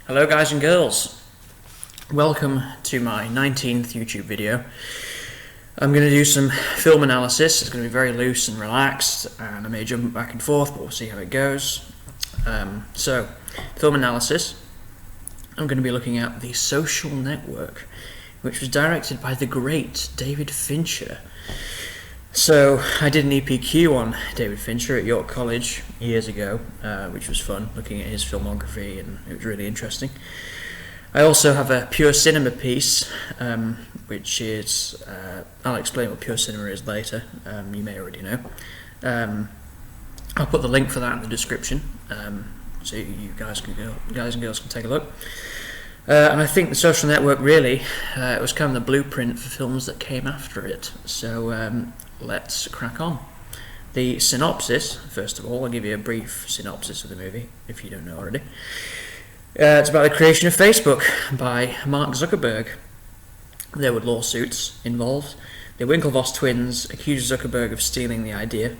Hello guys and girls, welcome to my 19th YouTube video. I'm going to do some film analysis. It's going to be very loose and relaxed, and I may jump back and forth, but we'll see how it goes. So, film analysis, I'm going to be looking at The Social Network, which was directed by the great David Fincher. So, I did an EPQ on David Fincher at York College years ago, which was fun, looking at his filmography, and it was really interesting. I also have a Pure Cinema piece, which is, I'll explain what Pure Cinema is later, you may already know. I'll put the link for that in the description, so you guys and girls can take a look. And I think The Social Network really, it was kind of the blueprint for films that came after it. So let's crack on. The synopsis, first of all, I'll give you a brief synopsis of the movie, if you don't know already. It's about the creation of Facebook by Mark Zuckerberg. There were lawsuits involved. The Winklevoss twins accused Zuckerberg of stealing the idea.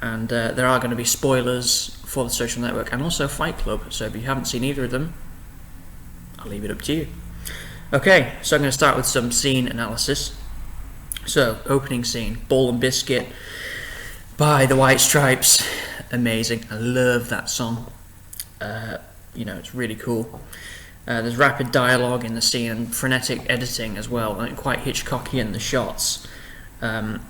And there are going to be spoilers for The Social Network and also Fight Club, so if you haven't seen either of them, I'll leave it up to you. Okay, so I'm going to start with some scene analysis. So, opening scene, Ball and Biscuit by the White Stripes. Amazing. I love that song. It's really cool. There's rapid dialogue in the scene and frenetic editing as well, and quite Hitchcockian, the shots,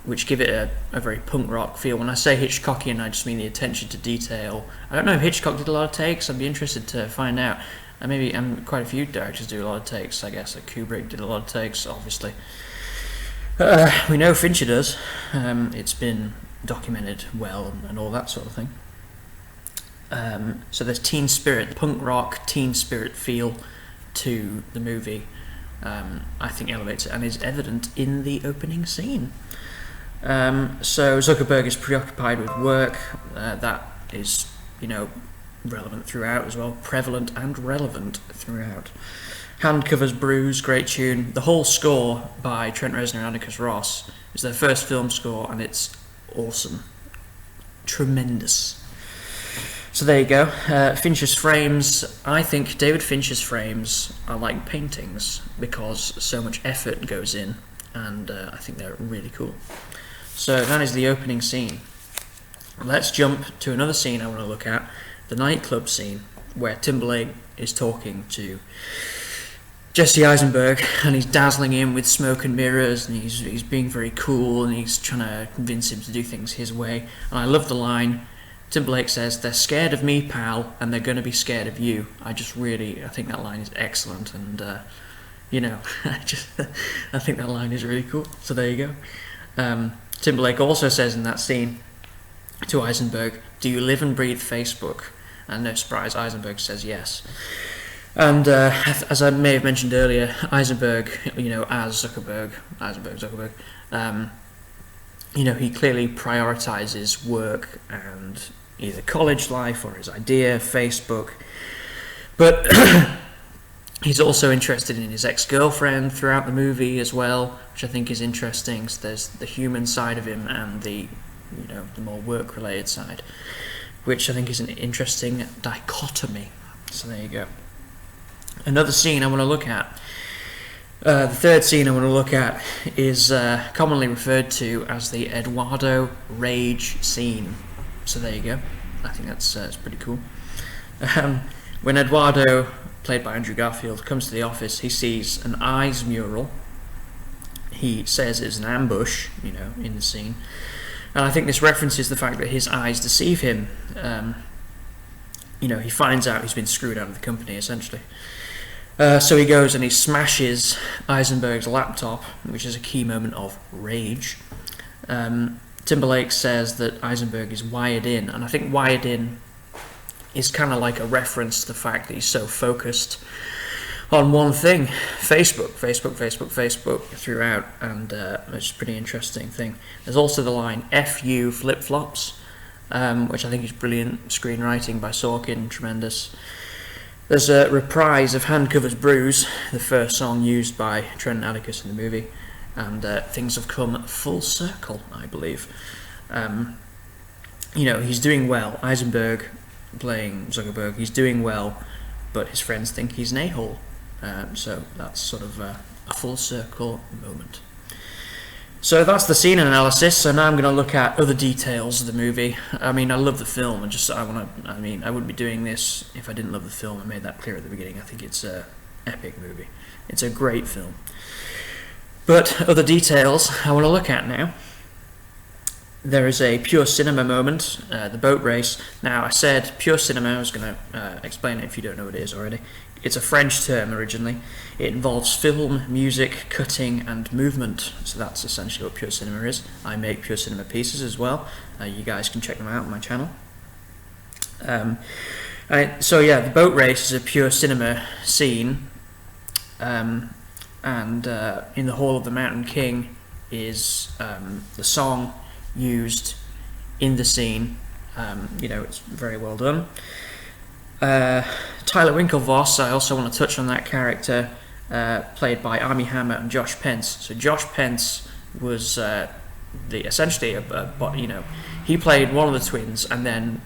which give it a very punk rock feel. When I say Hitchcockian, I just mean the attention to detail. I don't know if Hitchcock did a lot of takes. I'd be interested to find out. Maybe quite a few directors do a lot of takes, I guess. Like Kubrick did a lot of takes, obviously. We know Fincher does. It's been documented well and all that sort of thing. So there's teen spirit, punk rock, teen spirit feel to the movie. I think elevates it and is evident in the opening scene. So Zuckerberg is preoccupied with work. That is, relevant throughout as well, prevalent and relevant throughout. Hand Covers Bruise, great tune. The whole score by Trent Reznor and Atticus Ross is their first film score, and it's awesome. Tremendous. So there you go. Fincher's frames. I think David Fincher's frames are like paintings because so much effort goes in, and I think they're really cool. So that is the opening scene. Let's jump to another scene I want to look at, the nightclub scene, where Timberlake is talking to Jesse Eisenberg, and he's dazzling him with smoke and mirrors, and he's being very cool, and he's trying to convince him to do things his way. And I love the line. Timberlake says, "They're scared of me, pal, and they're going to be scared of you." I think that line is excellent, and I think that line is really cool. So there you go. Timberlake also says in that scene to Eisenberg, "Do you live and breathe Facebook?" And no surprise, Eisenberg says yes. And as I may have mentioned earlier, Eisenberg, as Zuckerberg, he clearly prioritizes work and either college life or his idea, Facebook. But he's also interested in his ex-girlfriend throughout the movie as well, which I think is interesting. So there's the human side of him and the more work-related side, which I think is an interesting dichotomy. So there you go. Another scene I want to look at, the third scene I want to look at, is commonly referred to as the Eduardo rage scene. So there you go. I think that's pretty cool. When Eduardo, played by Andrew Garfield, comes to the office, he sees an eyes mural. He says it's an ambush, in the scene. And I think this references the fact that his eyes deceive him. He finds out he's been screwed out of the company, essentially. So he goes and he smashes Eisenberg's laptop, which is a key moment of rage. Timberlake says that Eisenberg is wired in, and I think wired in is kind of like a reference to the fact that he's so focused on one thing, Facebook throughout, and it's a pretty interesting thing. There's also the line "F you flip-flops," which I think is brilliant screenwriting by Sorkin, tremendous. There's a reprise of Hand Covers Bruise, the first song used by Trent and Atticus in the movie, and things have come full circle, I believe. He's doing well. Eisenberg, playing Zuckerberg, he's doing well but his friends think he's an a-hole. So that's sort of a full circle moment. So that's the scene analysis. So now I'm going to look at other details of the movie. I mean, I love the film. I wouldn't be doing this if I didn't love the film. I made that clear at the beginning. I think it's an epic movie. It's a great film. But other details I want to look at now. There is a pure cinema moment, the boat race. Now, I said pure cinema. I was going to explain it if you don't know what it is already. It's a French term originally. It involves film, music, cutting, and movement. So that's essentially what pure cinema is. I make pure cinema pieces as well. You guys can check them out on my channel. So yeah, the boat race is a pure cinema scene. And in the Hall of the Mountain King is the song used in the scene. It's very well done. Tyler Winklevoss, I also want to touch on that character, played by Armie Hammer and Josh Pence. So Josh Pence was he played one of the twins, and then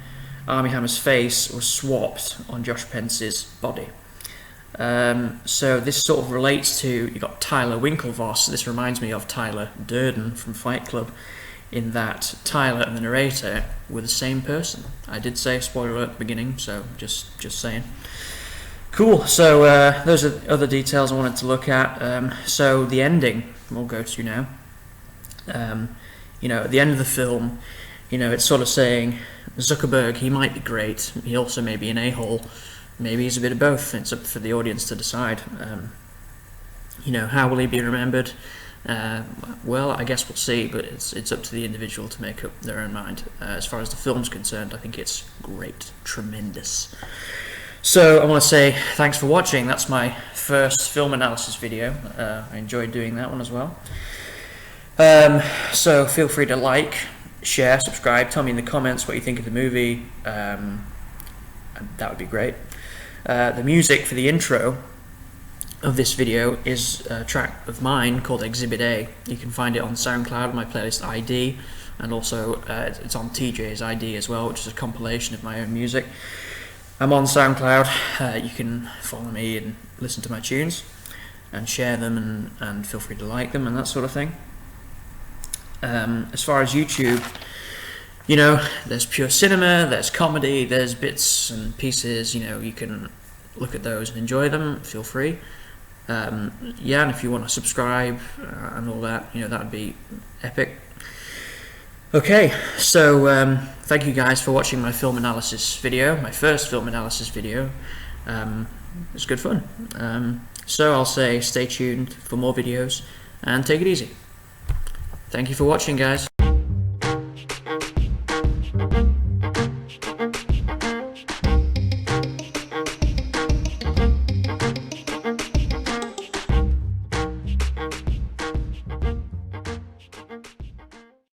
Armie Hammer's face was swapped on Josh Pence's body. So this sort of relates to, you got Tyler Winklevoss. This reminds me of Tyler Durden from Fight Club, in that Tyler and the narrator were the same person. I did say spoiler alert at the beginning, so just saying. Cool, so those are other details I wanted to look at. So the ending we'll go to now. At the end of the film, it's sort of saying Zuckerberg, he might be great, he also may be an a-hole, maybe he's a bit of both. It's up for the audience to decide. How will he be remembered? Well, I guess we'll see, but it's up to the individual to make up their own mind. As far as the film's concerned, I think it's great, tremendous. So I want to say thanks for watching. That's my first film analysis video. I enjoyed doing that one as well. So feel free to like, share, subscribe, tell me in the comments what you think of the movie. That would be great. The music for the intro of this video is a track of mine called Exhibit A. You can find it on SoundCloud on my playlist ID, and also it's on TJ's ID as well, which is a compilation of my own music. I'm on SoundCloud. You can follow me and listen to my tunes and share them, and feel free to like them and that sort of thing. As far as YouTube, there's pure cinema, there's comedy, there's bits and pieces. You can look at those and enjoy them. Feel free. And if you want to subscribe and all that, that would be epic. Okay, so thank you guys for watching my film analysis video, my first film analysis video. It was good fun. So I'll say stay tuned for more videos and take it easy. Thank you for watching, guys.